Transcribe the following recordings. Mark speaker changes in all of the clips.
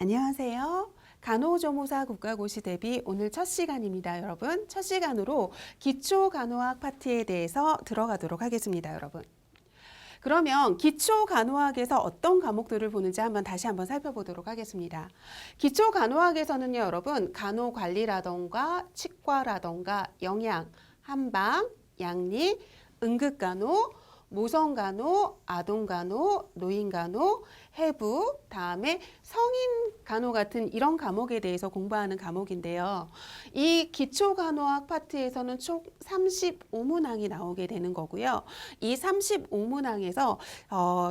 Speaker 1: 안녕하세요. 간호조무사 국가고시 대비 오늘 첫 시간입니다, 여러분. 첫 시간으로 기초간호학 파트에 대해서 들어가도록 하겠습니다, 여러분. 그러면 기초간호학에서 어떤 과목들을 보는지 다시 한번 살펴보도록 하겠습니다. 기초간호학에서는요, 여러분, 간호관리라던가 치과라던가 영양, 한방, 양리, 응급간호, 모성간호, 아동간호, 노인간호, 해부, 다음에 성인간호 같은 이런 과목에 대해서 공부하는 과목인데요. 이 기초간호학 파트에서는 총 35문항이 나오게 되는 거고요. 이 35문항에서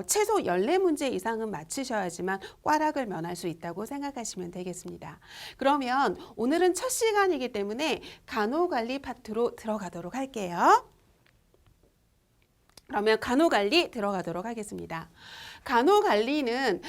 Speaker 1: 최소 14문제 이상은 맞히셔야지만 꽈락을 면할 수 있다고 생각하시면 되겠습니다. 그러면 오늘은 첫 시간이기 때문에 간호관리 파트로 들어가도록 할게요. 그러면 간호관리 들어가도록 하겠습니다. 간호관리는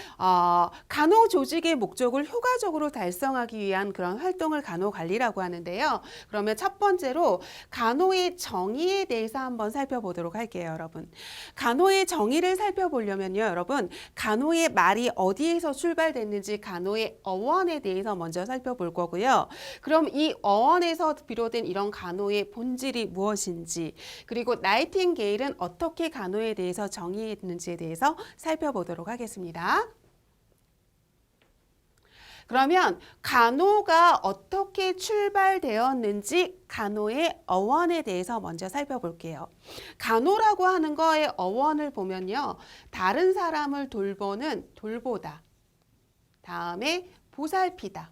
Speaker 1: 간호조직의 목적을 효과적으로 달성하기 위한 그런 활동을 간호관리라고 하는데요. 그러면 첫 번째로 간호의 정의에 대해서 한번 살펴보도록 할게요, 여러분. 간호의 정의를 살펴보려면요, 여러분, 간호의 말이 어디에서 출발됐는지 간호의 어원에 대해서 먼저 살펴볼 거고요. 그럼 이 어원에서 비롯된 이런 간호의 본질이 무엇인지, 그리고 나이팅게일은 어떻게 간호에 대해서 정의했는지에 대해서 살펴보도록 하겠습니다. 그러면 간호가 어떻게 출발되었는지 간호의 어원에 대해서 먼저 살펴볼게요. 간호라고 하는 거의 어원을 보면요. 다른 사람을 돌보는 돌보다. 다음에 보살피다.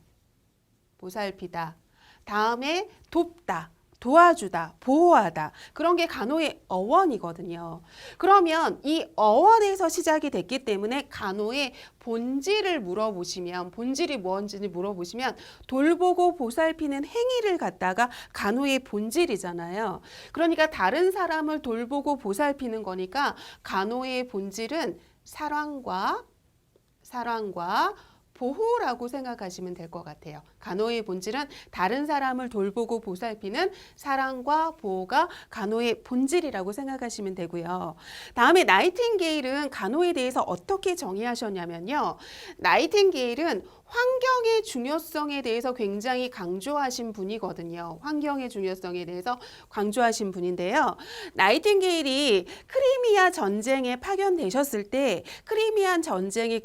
Speaker 1: 보살피다. 다음에 돕다. 도와주다, 보호하다. 그런 게 간호의 어원이거든요. 그러면 이 어원에서 시작이 됐기 때문에 간호의 본질을 물어보시면, 본질이 뭔지 물어보시면 돌보고 보살피는 행위를 갖다가 간호의 본질이잖아요. 그러니까 다른 사람을 돌보고 보살피는 거니까 간호의 본질은 사랑과 보호라고 생각하시면 될 것 같아요. 간호의 본질은 다른 사람을 돌보고 보살피는 사랑과 보호가 간호의 본질이라고 생각하시면 되고요. 다음에 나이팅게일은 간호에 대해서 어떻게 정의하셨냐면요. 나이팅게일은 환경의 중요성에 대해서 굉장히 강조하신 분이거든요. 환경의 중요성에 대해서 강조하신 분인데요. 나이팅게일이 크리미아 전쟁에 파견되셨을 때 크리미아 전쟁의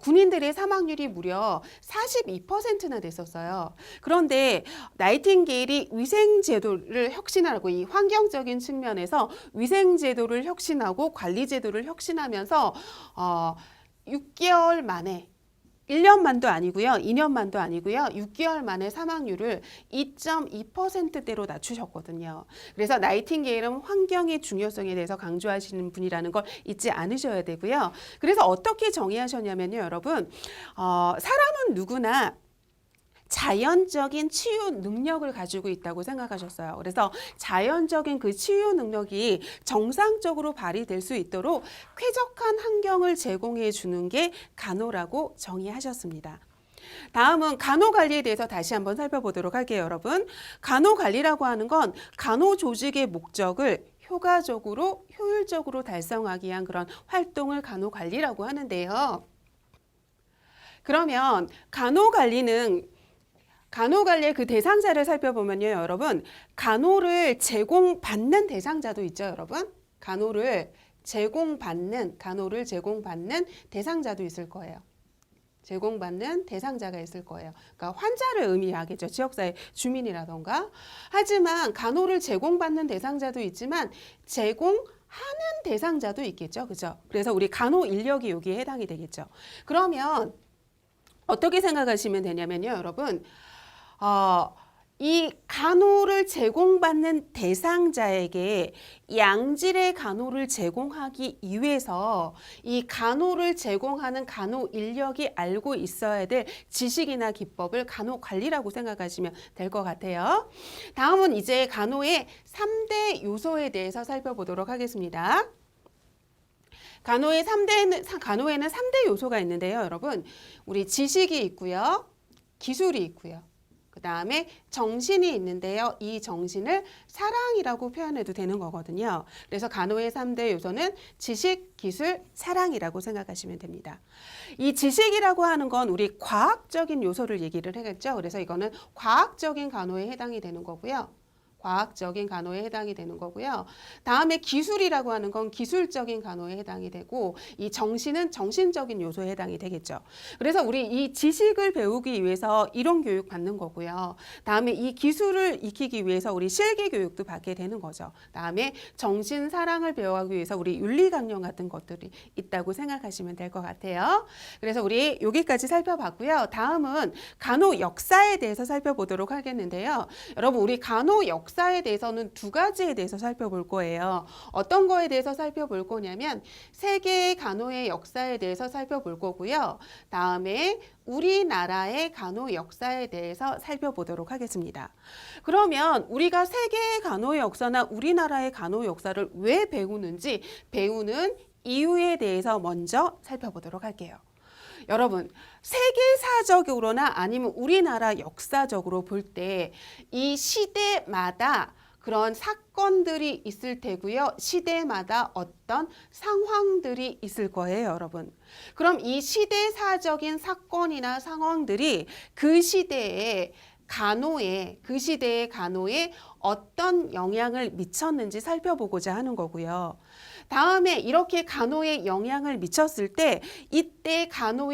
Speaker 1: 군인들의 사망률이 무려 42%나 됐었어요. 그런데 나이팅게일이 위생제도를 혁신하고 이 환경적인 측면에서 위생제도를 혁신하고 관리제도를 혁신하면서 6개월 만에 1년만도 아니고요. 2년만도 아니고요. 6개월 만에 사망률을 2.2%대로 낮추셨거든요. 그래서 나이팅게일은 환경의 중요성에 대해서 강조하시는 분이라는 걸 잊지 않으셔야 되고요. 그래서 어떻게 정의하셨냐면요, 여러분. 사람은 누구나 자연적인 치유 능력을 가지고 있다고 생각하셨어요. 그래서 자연적인 그 치유 능력이 정상적으로 발휘될 수 있도록 쾌적한 환경을 제공해 주는 게 간호라고 정의하셨습니다. 다음은 간호관리에 대해서 다시 한번 살펴보도록 할게요, 여러분. 간호관리라고 하는 건 간호조직의 목적을 효과적으로, 효율적으로 달성하기 위한 그런 활동을 간호관리라고 하는데요. 그러면 간호관리의 그 대상자를 살펴보면요, 여러분. 간호를 제공받는 대상자도 있죠, 여러분. 간호를 제공받는 대상자도 있을 거예요. 제공받는 대상자가 있을 거예요. 그러니까 환자를 의미하겠죠. 지역사회 주민이라던가. 하지만 간호를 제공받는 대상자도 있지만 제공하는 대상자도 있겠죠. 그죠? 그래서 우리 간호 인력이 여기에 해당이 되겠죠. 그러면 어떻게 생각하시면 되냐면요, 여러분. 이 간호를 제공받는 대상자에게 양질의 간호를 제공하기 위해서 이 간호를 제공하는 간호 인력이 알고 있어야 될 지식이나 기법을 간호관리라고 생각하시면 될 것 같아요. 다음은 이제 간호의 3대 요소에 대해서 살펴보도록 하겠습니다. 간호에는 3대 요소가 있는데요, 여러분. 우리 지식이 있고요. 기술이 있고요. 그 다음에 정신이 있는데요. 이 정신을 사랑이라고 표현해도 되는 거거든요. 그래서 간호의 3대 요소는 지식, 기술, 사랑이라고 생각하시면 됩니다. 이 지식이라고 하는 건 우리 과학적인 요소를 얘기를 하겠죠. 그래서 이거는 과학적인 간호에 해당이 되는 거고요. 과학적인 간호에 해당이 되는 거고요. 다음에 기술이라고 하는 건 기술적인 간호에 해당이 되고 이 정신은 정신적인 요소에 해당이 되겠죠. 그래서 우리 이 지식을 배우기 위해서 이론 교육 받는 거고요. 다음에 이 기술을 익히기 위해서 우리 실기 교육도 받게 되는 거죠. 다음에 정신 사랑을 배워가기 위해서 우리 윤리 강령 같은 것들이 있다고 생각하시면 될 것 같아요. 그래서 우리 여기까지 살펴봤고요. 다음은 간호 역사에 대해서 살펴보도록 하겠는데요. 여러분 우리 간호 역사에 대해서는 두 가지에 대해서 살펴볼 거예요. 어떤 거에 대해서 살펴볼 거냐면 세계의 간호의 역사에 대해서 살펴볼 거고요. 다음에 우리나라의 간호 역사에 대해서 살펴보도록 하겠습니다. 그러면 우리가 세계의 간호의 역사나 우리나라의 간호 역사를 왜 배우는지 배우는 이유에 대해서 먼저 살펴보도록 할게요. 여러분 세계사적으로나 아니면 우리나라 역사적으로 볼 때 이 시대마다 그런 사건들이 있을 테고요. 시대마다 어떤 상황들이 있을 거예요, 여러분. 그럼 이 시대사적인 사건이나 상황들이 그 시대의 간호에 어떤 영향을 미쳤는지 살펴보고자 하는 거고요. 다음에 이렇게 간호에 영향을 미쳤을 때 이때 간호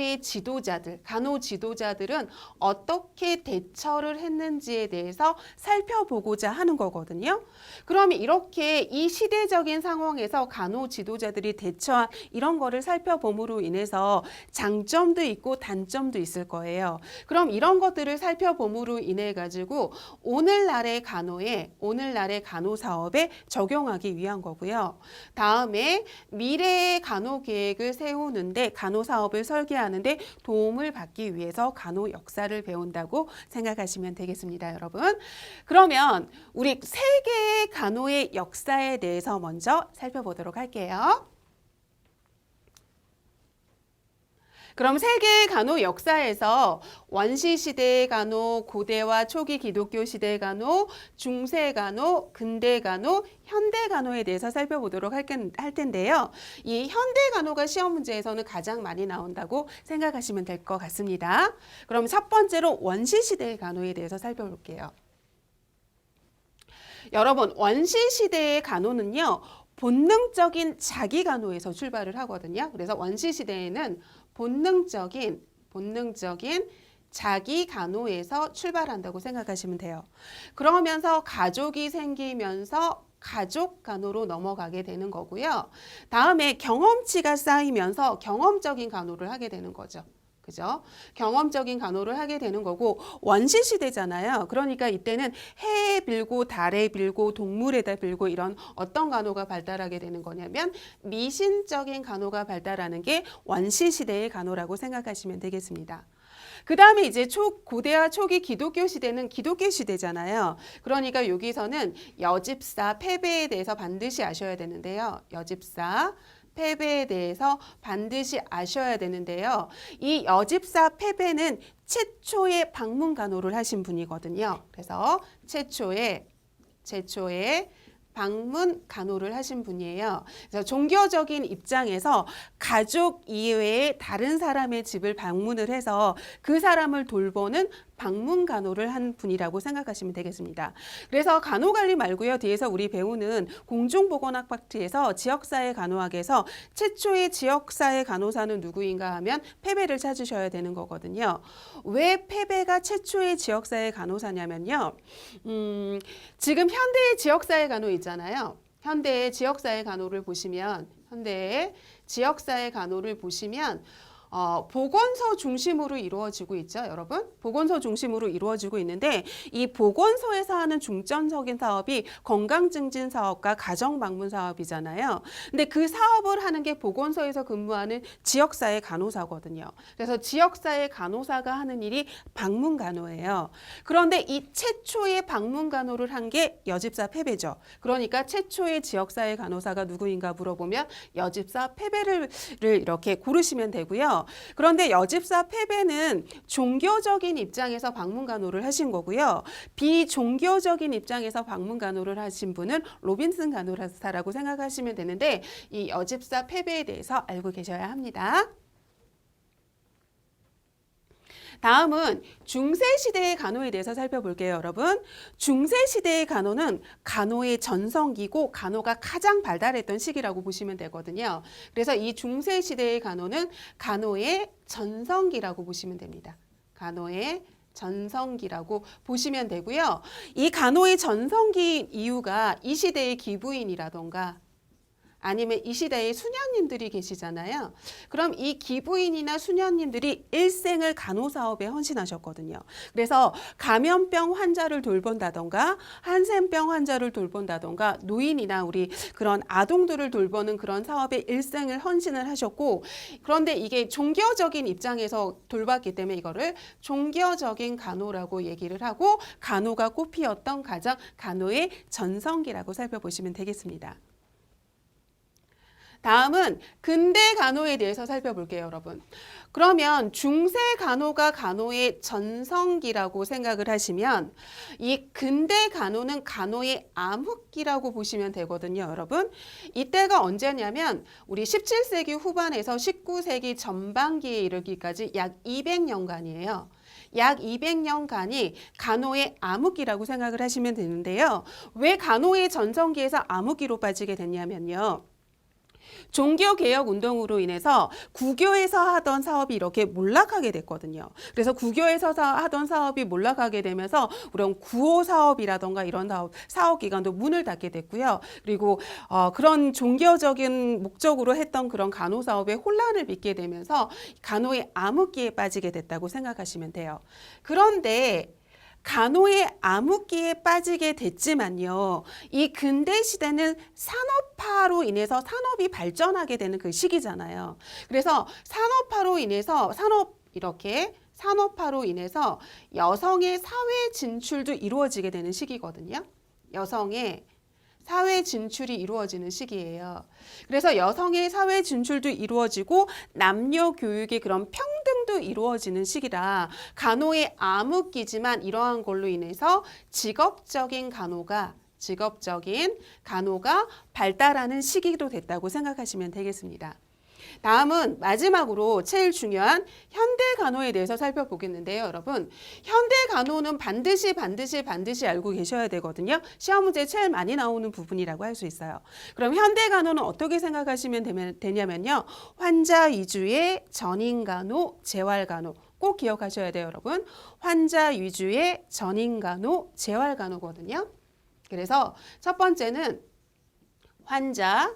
Speaker 1: 지도자들은 어떻게 대처를 했는지에 대해서 살펴보고자 하는 거거든요. 그러면 이렇게 이 시대적인 상황에서 간호 지도자들이 대처한 이런 거를 살펴봄으로 인해서 장점도 있고 단점도 있을 거예요. 그럼 이런 것들을 살펴봄으로 인해 가지고 오늘날의 간호 사업에 적용하기 위한 거고요. 다음에 미래의 간호 계획을 세우는데 간호 사업을 설계하는데 도움을 받기 위해서 간호 역사를 배운다고 생각하시면 되겠습니다, 여러분. 그러면 우리 세계의 간호의 역사에 대해서 먼저 살펴보도록 할게요. 그럼 세계의 간호 역사에서 원시시대의 간호, 고대와 초기 기독교 시대의 간호, 중세 간호, 근대 간호, 현대 간호에 대해서 살펴보도록 할 텐데요. 이 현대 간호가 시험 문제에서는 가장 많이 나온다고 생각하시면 될 것 같습니다. 그럼 첫 번째로 원시시대의 간호에 대해서 살펴볼게요. 여러분, 원시시대의 간호는요. 본능적인 자기 간호에서 출발을 하거든요. 그래서 원시시대에는 본능적인 자기 간호에서 출발한다고 생각하시면 돼요. 그러면서 가족이 생기면서 가족 간호로 넘어가게 되는 거고요. 다음에 경험치가 쌓이면서 경험적인 간호를 하게 되는 거죠. 그죠? 경험적인 간호를 하게 되는 거고 원시시대잖아요. 그러니까 이때는 해에 빌고 달에 빌고 동물에다 빌고 이런 어떤 간호가 발달하게 되는 거냐면 미신적인 간호가 발달하는 게 원시시대의 간호라고 생각하시면 되겠습니다. 그 다음에 이제 고대와 초기 기독교 시대는 기독교 시대잖아요. 그러니까 여기서는 여집사, 패배에 대해서 반드시 아셔야 되는데요. 여집사, 패배에 대해서 반드시 아셔야 되는데요. 이 여집사 패배는 최초의 방문 간호를 하신 분이거든요. 그래서 최초의 방문 간호를 하신 분이에요. 그래서 종교적인 입장에서 가족 이외에 다른 사람의 집을 방문을 해서 그 사람을 돌보는 방문 간호를 한 분이라고 생각하시면 되겠습니다. 그래서 간호관리 말고요. 뒤에서 우리 배우는 공중보건학 파트에서 지역사회 간호학에서 최초의 지역사회 간호사는 누구인가 하면 패배를 찾으셔야 되는 거거든요. 왜 패배가 최초의 지역사회 간호사냐면요. 지금 현대의 지역사회 간호 있잖아요. 현대의 지역사회 간호를 보시면 보건소 중심으로 이루어지고 있죠, 여러분. 보건소 중심으로 이루어지고 있는데 이 보건소에서 하는 중점적인 사업이 건강증진 사업과 가정방문 사업이잖아요. 근데 그 사업을 하는 게 보건소에서 근무하는 지역사회 간호사거든요. 그래서 지역사회 간호사가 하는 일이 방문 간호예요. 그런데 이 최초의 방문 간호를 한 게 여집사 패배죠. 그러니까 최초의 지역사회 간호사가 누구인가 물어보면 여집사 패배를 이렇게 고르시면 되고요. 되거든요. 그런데 여집사 패배는 종교적인 입장에서 방문 간호를 하신 거고요. 비종교적인 입장에서 방문 간호를 하신 분은 로빈슨 간호사라고 생각하시면 되는데 이 여집사 패배에 대해서 알고 계셔야 합니다. 다음은 중세시대의 간호에 대해서 살펴볼게요, 여러분. 중세시대의 간호는 간호의 전성기고 간호가 가장 발달했던 시기라고 보시면 되거든요. 그래서 이 중세시대의 간호는 간호의 전성기라고 보시면 됩니다. 간호의 전성기라고 보시면 되고요. 이 간호의 전성기 이유가 이 시대의 기부인이라던가 아니면 이 시대에 수녀님들이 계시잖아요. 그럼 이 기부인이나 수녀님들이 일생을 간호사업에 헌신하셨거든요. 그래서 감염병 환자를 돌본다던가 한센병 환자를 돌본다던가 노인이나 우리 그런 아동들을 돌보는 그런 사업에 일생을 헌신을 하셨고 그런데 이게 종교적인 입장에서 돌봤기 때문에 이거를 종교적인 간호라고 얘기를 하고 간호가 꽃피었던 가장 간호의 전성기라고 살펴보시면 되겠습니다. 다음은 근대 간호에 대해서 살펴볼게요, 여러분. 그러면 중세 간호가 간호의 전성기라고 생각을 하시면 이 근대 간호는 간호의 암흑기라고 보시면 되거든요, 여러분. 이때가 언제냐면 우리 17세기 후반에서 19세기 전반기에 이르기까지 약 200년간이에요. 약 200년간이 간호의 암흑기라고 생각을 하시면 되는데요. 왜 간호의 전성기에서 암흑기로 빠지게 됐냐면요. 종교개혁 운동으로 인해서 구교에서 하던 사업이 이렇게 몰락하게 됐거든요. 그래서 구교에서 하던 사업이 몰락하게 되면서 그런 구호 사업이라던가 이런 사업 기관도 문을 닫게 됐고요. 그리고 그런 종교적인 목적으로 했던 그런 간호 사업에 혼란을 빚게 되면서 간호의 암흑기에 빠지게 됐다고 생각하시면 돼요. 그런데 간호의 암흑기에 빠지게 됐지만요. 이 근대 시대는 산업화로 인해서 산업이 발전하게 되는 그 시기잖아요. 그래서 산업화로 인해서 산업화로 인해서 여성의 사회 진출도 이루어지게 되는 시기거든요. 여성의 사회 진출이 이루어지는 시기예요. 그래서 여성의 사회 진출도 이루어지고 남녀 교육의 그런 평등도 이루어지는 시기라 간호의 암흑기지만 이러한 걸로 인해서 직업적인 간호가 발달하는 시기도 됐다고 생각하시면 되겠습니다. 다음은 마지막으로 제일 중요한 현대 간호에 대해서 살펴보겠는데요, 여러분. 현대 간호는 반드시 알고 계셔야 되거든요. 시험 문제에 제일 많이 나오는 부분이라고 할 수 있어요. 그럼 현대 간호는 어떻게 생각하시면 되냐면요. 환자 위주의 전인 간호, 재활 간호. 꼭 기억하셔야 돼요, 여러분. 환자 위주의 전인 간호, 재활 간호거든요. 그래서 첫 번째는 환자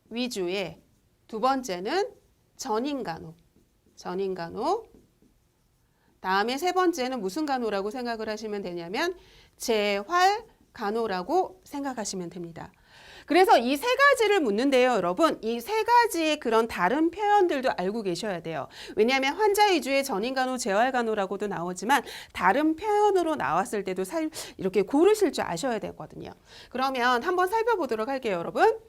Speaker 1: 위주의 두 번째는 전인 간호. 다음에 세 번째는 무슨 간호라고 생각을 하시면 되냐면 재활 간호라고 생각하시면 됩니다. 그래서 이 세 가지를 묻는데요, 여러분. 이 세 가지의 그런 다른 표현들도 알고 계셔야 돼요. 왜냐하면 환자 위주의 전인 간호, 재활 간호라고도 나오지만 다른 표현으로 나왔을 때도 이렇게 고르실 줄 아셔야 되거든요. 그러면 한번 살펴보도록 할게요, 여러분.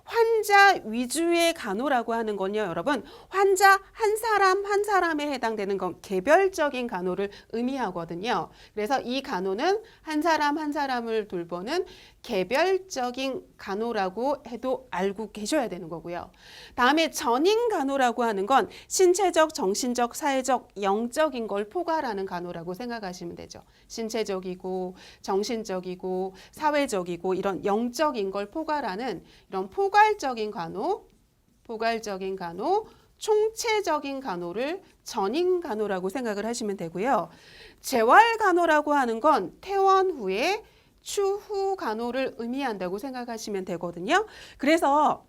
Speaker 1: 환자 위주의 간호라고 하는 건요, 여러분. 환자 한 사람에 해당되는 건 개별적인 간호를 의미하거든요. 그래서 이 간호는 한 사람을 돌보는 개별적인 간호라고 해도 알고 계셔야 되는 거고요. 다음에 전인 간호라고 하는 건 신체적, 정신적, 사회적, 영적인 걸 포괄하는 간호라고 생각하시면 되죠. 신체적이고 정신적이고 사회적이고 이런 영적인 걸 포괄하는 이런 포괄적인 간호, 총체적인 간호를 전인 간호라고 생각을 하시면 되고요. 재활 간호라고 하는 건 퇴원 후에 추후 간호를 의미한다고 생각하시면 되거든요. 그래서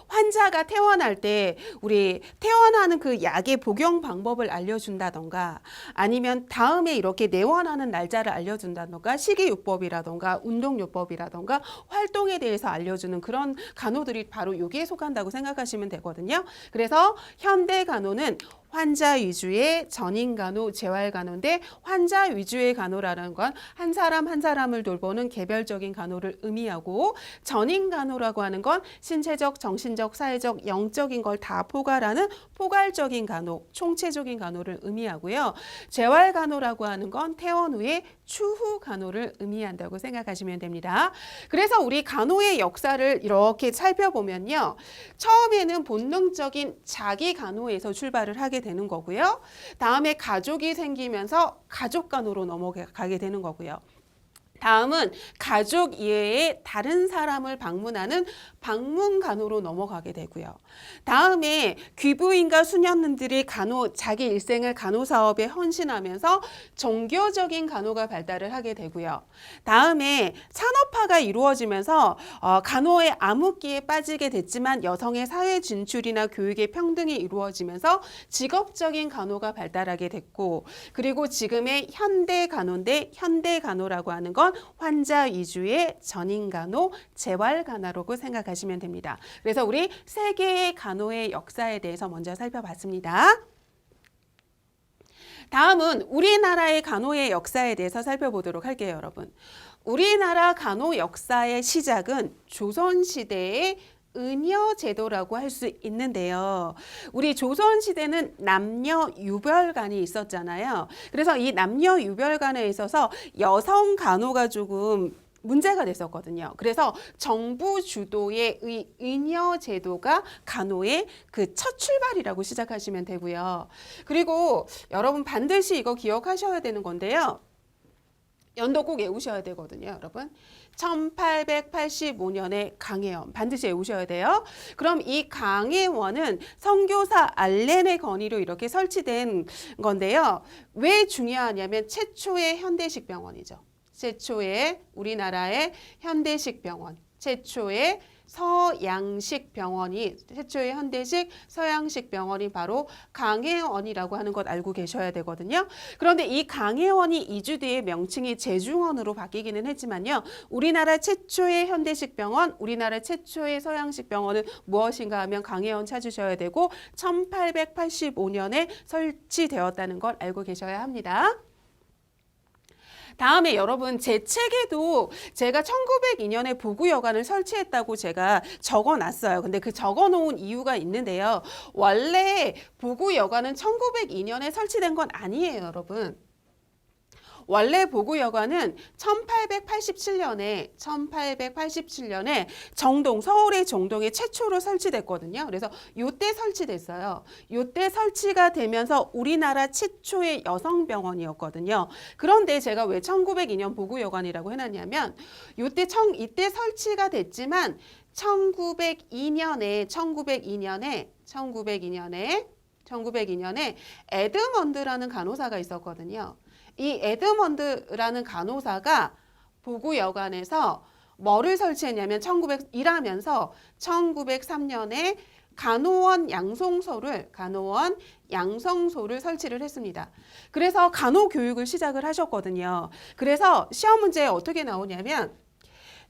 Speaker 1: 환자가 퇴원할 때 우리 퇴원하는 그 약의 복용 방법을 알려준다던가 아니면 다음에 이렇게 내원하는 날짜를 알려준다던가 식이요법이라던가 운동요법이라던가 활동에 대해서 알려주는 그런 간호들이 바로 여기에 속한다고 생각하시면 되거든요. 그래서 현대 간호는 환자 위주의 전인간호, 재활간호인데 환자 위주의 간호라는 건 한 사람 한 사람을 돌보는 개별적인 간호를 의미하고 전인간호라고 하는 건 신체적, 정신적, 사회적, 영적인 걸 다 포괄하는 포괄적인 간호, 총체적인 간호를 의미하고요. 재활간호라고 하는 건 퇴원 후에 추후 간호를 의미한다고 생각하시면 됩니다. 그래서 우리 간호의 역사를 이렇게 살펴보면요. 처음에는 본능적인 자기 간호에서 출발을 하게 되는 거고요. 다음에 가족이 생기면서 가족 간호로 넘어가게 되는 거고요. 다음은 가족 이외에 다른 사람을 방문하는 방문 간호로 넘어가게 되고요. 다음에 귀부인과 수녀님들이 자기 일생을 간호 사업에 헌신하면서 종교적인 간호가 발달을 하게 되고요. 다음에 산업화가 이루어지면서 간호의 암흑기에 빠지게 됐지만 여성의 사회 진출이나 교육의 평등이 이루어지면서 직업적인 간호가 발달하게 됐고, 그리고 지금의 현대 간호인데 현대 간호라고 하는 건 환자 위주의 전인 간호, 재활 간호라고 생각하시면 됩니다. 그래서 우리 세 개의 간호의 역사에 대해서 먼저 살펴봤습니다. 다음은 우리나라의 간호의 역사에 대해서 살펴보도록 할게요, 여러분. 우리나라 간호 역사의 시작은 조선시대의 은여제도라고 할 수 있는데요. 우리 조선시대는 남녀 유별간이 있었잖아요. 그래서 이 남녀 유별간에 있어서 여성 간호가 조금 문제가 됐었거든요. 그래서 정부 주도의 은여제도가 간호의 그 첫 출발이라고 시작하시면 되고요. 그리고 여러분 반드시 이거 기억하셔야 되는 건데요. 연도 꼭 외우셔야 되거든요, 여러분. 1885년에 강혜원 반드시 외우셔야 돼요. 그럼 이 강혜원은 선교사 알렌의 건의로 이렇게 설치된 건데요. 왜 중요하냐면 최초의 현대식 병원이죠. 최초의 우리나라의 현대식 병원, 최초의 서양식 병원이 최초의 현대식 서양식 병원이 바로 강혜원이라고 하는 것 알고 계셔야 되거든요. 그런데 이 강혜원이 2주 뒤에 명칭이 제중원으로 바뀌기는 했지만요. 우리나라 최초의 현대식 병원, 우리나라 최초의 서양식 병원은 무엇인가 하면 강혜원 찾으셔야 되고 1885년에 설치되었다는 걸 알고 계셔야 합니다. 다음에 여러분 제 책에도 제가 1902년에 보구여관을 설치했다고 제가 적어놨어요. 근데 그 적어놓은 이유가 있는데요. 원래 보구여관은 1902년에 설치된 건 아니에요, 여러분. 원래 보구여관은 1887년에 정동, 서울의 정동에 최초로 설치됐거든요. 그래서 요때 설치됐어요. 요때 설치가 되면서 우리나라 최초의 여성병원이었거든요. 그런데 제가 왜 1902년 보구여관이라고 해놨냐면 이때 설치가 됐지만 1902년에 에드먼드라는 간호사가 있었거든요. 이 에드먼드라는 간호사가 보구여관에서 뭐를 설치했냐면 일하면서 1903년에 간호원 양성소를 설치를 했습니다. 그래서 간호 교육을 시작을 하셨거든요. 그래서 시험 문제에 어떻게 나오냐면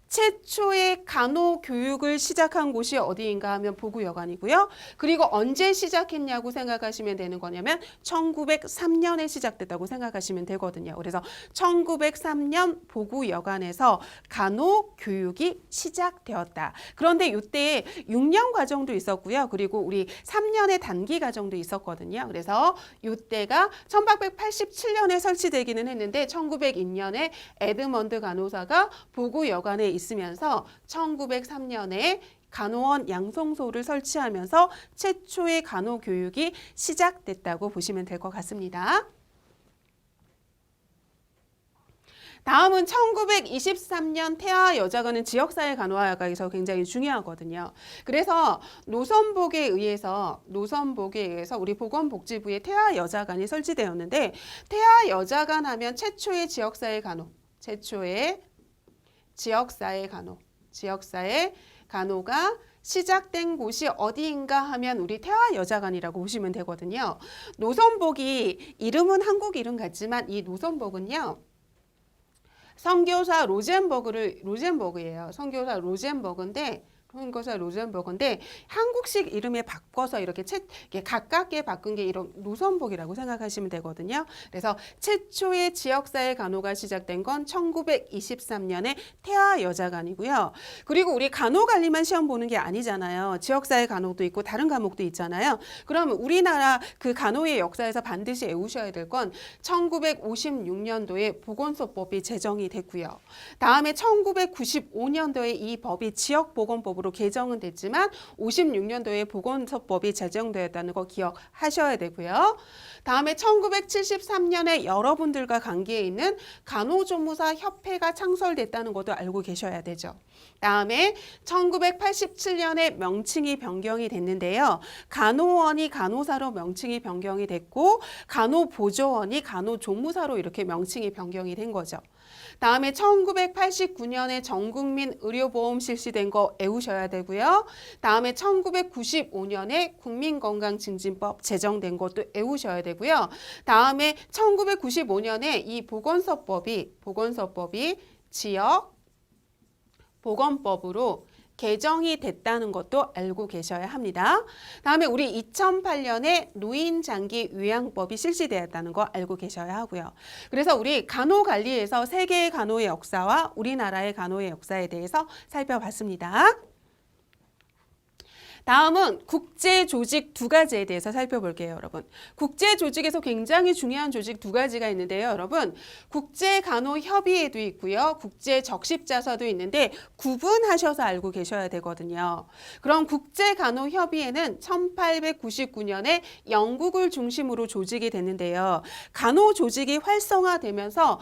Speaker 1: 최초의 간호 교육을 시작한 곳이 어디인가 하면 보구여관이고요. 그리고 언제 시작했냐고 생각하시면 되는 거냐면 1903년에 시작됐다고 생각하시면 되거든요. 그래서 1903년 보구여관에서 간호 교육이 시작되었다. 그런데 이때 6년 과정도 있었고요. 그리고 우리 3년의 단기 과정도 있었거든요. 그래서 이때가 1887년에 설치되기는 했는데 1902년에 에드먼드 간호사가 보구여관에 있으면서 1903년에 간호원 양성소를 설치하면서 최초의 간호 교육이 시작됐다고 보시면 될 것 같습니다. 다음은 1923년 태아 여자관은 지역사회 간호학에서 굉장히 중요하거든요. 그래서 노선복에 의해서 우리 보건복지부의 태아 여자관이 설치되었는데 태아 여자관 하면 최초의 지역사회 간호가 시작된 곳이 어디인가 하면 우리 태아여자관이라고 보시면 되거든요. 노선복이 이름은 한국 이름 같지만 이 노선복은요. 선교사 로젠버그예요. 선교사 로젠버그인데 호행거사 로젠버그인데 한국식 이름에 바꿔서 이렇게 가깝게 바꾼 게 이런 노선복이라고 생각하시면 되거든요. 그래서 최초의 지역사회 간호가 시작된 건 1923년에 태아 여자간이고요. 그리고 우리 간호 관리만 시험 보는 게 아니잖아요. 지역사회 간호도 있고 다른 과목도 있잖아요. 그럼 우리나라 그 간호의 역사에서 반드시 외우셔야 될 건 1956년도에 보건소법이 제정이 됐고요. 다음에 1995년도에 이 법이 지역보건법으로 개정은 됐지만 56년도에 보건소법이 제정되었다는 거 기억하셔야 되고요. 다음에 1973년에 여러분들과 관계에 있는 간호조무사 협회가 창설됐다는 것도 알고 계셔야 되죠. 다음에 1987년에 명칭이 변경이 됐는데요. 간호원이 간호사로 명칭이 변경이 됐고 간호보조원이 간호조무사로 이렇게 명칭이 변경이 된 거죠. 다음에 1989년에 전국민 의료보험 실시된 거 외우셔야 되고요. 다음에 1995년에 국민건강증진법 제정된 것도 외우셔야 되고요. 다음에 1995년에 이 보건소법이 지역 보건법으로 개정이 됐다는 것도 알고 계셔야 합니다. 다음에 우리 2008년에 노인장기 요양법이 실시되었다는 거 알고 계셔야 하고요. 그래서 우리 간호관리에서 세계의 간호의 역사와 우리나라의 간호의 역사에 대해서 살펴봤습니다. 다음은 국제조직 두 가지에 대해서 살펴볼게요, 여러분. 국제조직에서 굉장히 중요한 조직 두 가지가 있는데요, 여러분. 국제간호협의회도 있고요. 국제적십자사도 있는데 구분하셔서 알고 계셔야 되거든요. 그럼 국제간호협의회는 1899년에 영국을 중심으로 조직이 됐는데요. 간호조직이 활성화되면서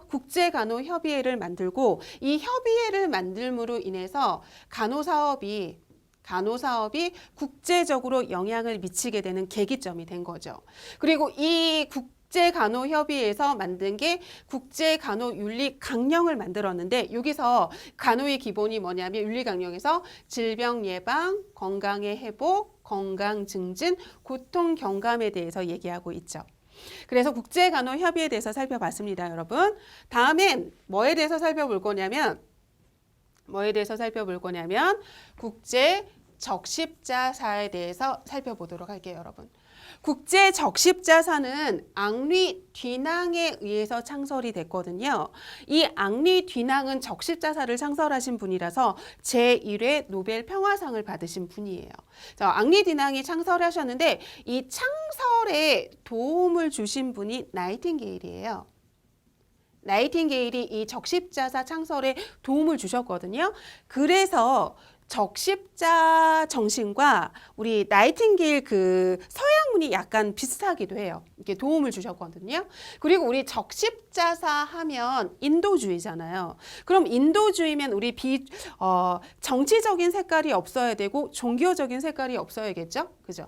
Speaker 1: 국제간호협의회를 만들고 이 협의회를 만들므로 인해서 간호사업이 국제적으로 영향을 미치게 되는 계기점이 된 거죠. 그리고 이 국제간호협의회에서 만든 게 국제간호윤리강령을 만들었는데 여기서 간호의 기본이 뭐냐면 윤리강령에서 질병 예방, 건강의 회복, 건강 증진, 고통 경감에 대해서 얘기하고 있죠. 그래서 국제간호협의회에 대해서 살펴봤습니다, 여러분. 다음엔 뭐에 대해서 살펴볼 거냐면 국제 적십자사에 대해서 살펴보도록 할게요, 여러분. 국제 적십자사는 앙리 뒤낭에 의해서 창설이 됐거든요. 이 앙리 뒤낭은 적십자사를 창설하신 분이라서 제1회 노벨 평화상을 받으신 분이에요. 앙리 뒤낭이 창설하셨는데 이 창설에 도움을 주신 분이 나이팅게일이에요. 나이팅게일이 이 적십자사 창설에 도움을 주셨거든요. 그래서 적십자 정신과 우리 나이팅게일 그 서양문이 약간 비슷하기도 해요. 이렇게 도움을 주셨거든요. 그리고 우리 적십자사 하면 인도주의잖아요. 그럼 인도주의면 우리 정치적인 색깔이 없어야 되고 종교적인 색깔이 없어야겠죠? 그죠?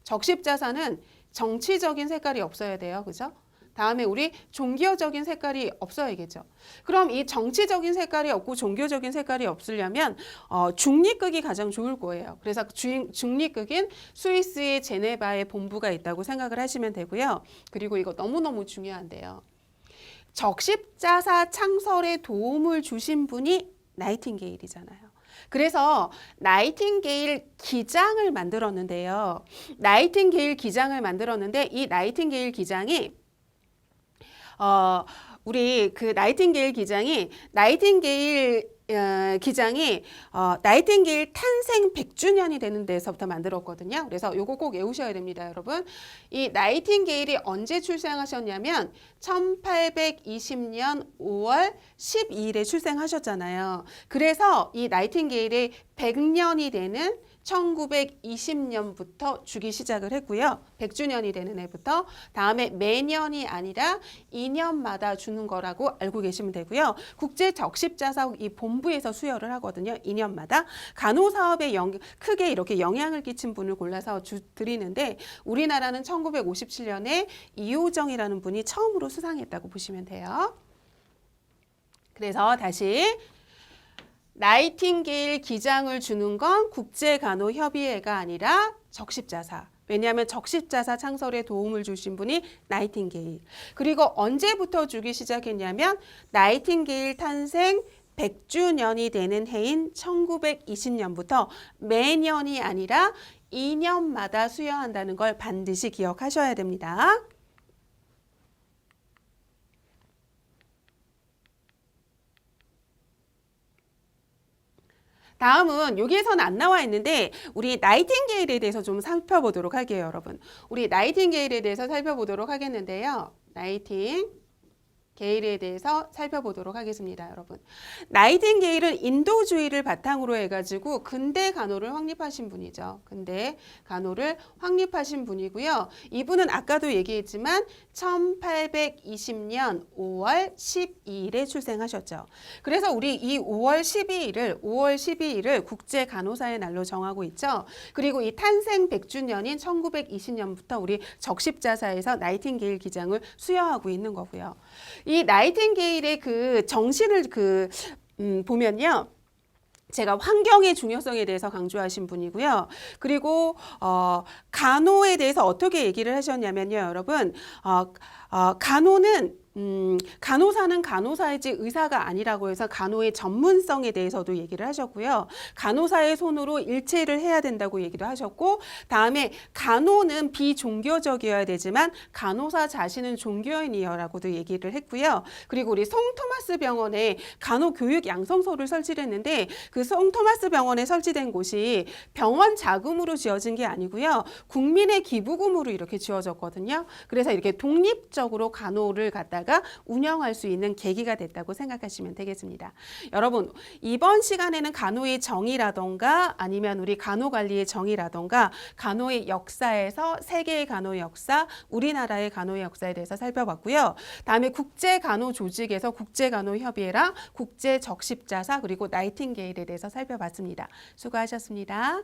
Speaker 1: 적십자사는 정치적인 색깔이 없어야 돼요. 그죠? 다음에 우리 종교적인 색깔이 없어야겠죠. 그럼 이 정치적인 색깔이 없고 종교적인 색깔이 없으려면 중립극이 가장 좋을 거예요. 그래서 중립극인 스위스의 제네바에 본부가 있다고 생각을 하시면 되고요. 그리고 이거 너무너무 중요한데요. 적십자사 창설에 도움을 주신 분이 나이팅게일이잖아요. 그래서 나이팅게일 기장을 만들었는데요. 나이팅게일 기장이 나이팅게일 나이팅게일 탄생 100주년이 되는 데서부터 만들었거든요. 그래서 요거 꼭 외우셔야 됩니다, 여러분. 이 나이팅게일이 언제 출생하셨냐면 1820년 5월 12일에 출생하셨잖아요. 그래서 이 나이팅게일이 100년이 되는 1920년부터 주기 시작을 했고요. 100주년이 되는 해부터 다음에 매년이 아니라 2년마다 주는 거라고 알고 계시면 되고요. 국제적십자사 이 본부에서 수여를 하거든요. 2년마다. 간호사업에 크게 이렇게 영향을 끼친 분을 골라서 드리는데 우리나라는 1957년에 이호정이라는 분이 처음으로 수상했다고 보시면 돼요. 그래서 다시 나이팅게일 기장을 주는 건 국제간호협의회가 아니라 적십자사. 왜냐하면 적십자사 창설에 도움을 주신 분이 나이팅게일. 그리고 언제부터 주기 시작했냐면 나이팅게일 탄생 100주년이 되는 해인 1920년부터 매년이 아니라 2년마다 수여한다는 걸 반드시 기억하셔야 됩니다. 다음은 여기에서는 안 나와 있는데 우리 나이팅게일에 대해서 좀 살펴보도록 할게요, 여러분. 우리 나이팅게일에 대해서 살펴보도록 하겠는데요. 나이팅게일에 대해서 살펴보도록 하겠습니다, 여러분. 나이팅게일은 인도주의를 바탕으로 해가지고 근대 간호를 확립하신 분이죠. 근대 간호를 확립하신 분이고요. 이분은 아까도 얘기했지만 1820년 5월 12일에 출생하셨죠. 그래서 우리 이 5월 12일을 국제 간호사의 날로 정하고 있죠. 그리고 이 탄생 100주년인 1920년부터 우리 적십자사에서 나이팅게일 기장을 수여하고 있는 거고요. 이 나이팅게일의 그 정신을 보면요. 제가 환경의 중요성에 대해서 강조하신 분이고요. 그리고 간호에 대해서 어떻게 얘기를 하셨냐면요, 여러분. 간호사는 간호사이지 의사가 아니라고 해서 간호의 전문성에 대해서도 얘기를 하셨고요. 간호사의 손으로 일체를 해야 된다고 얘기도 하셨고, 다음에 간호는 비종교적이어야 되지만 간호사 자신은 종교인이여라고도 얘기를 했고요. 그리고 우리 성토마스 병원에 간호교육 양성소를 설치를 했는데 그 성토마스 병원에 설치된 곳이 병원 자금으로 지어진 게 아니고요. 국민의 기부금으로 이렇게 지어졌거든요. 그래서 이렇게 독립적으로 간호를 갖다가 운영할 수 있는 계기가 됐다고 생각하시면 되겠습니다. 여러분, 이번 시간에는 간호의 정의라던가 아니면 우리 간호관리의 정의라던가 간호의 역사에서 세계의 간호 역사, 우리나라의 간호 역사에 대해서 살펴봤고요. 다음에 국제간호조직에서 국제간호협의회랑 국제적십자사 그리고 나이팅게일에 대해서 살펴봤습니다. 수고하셨습니다.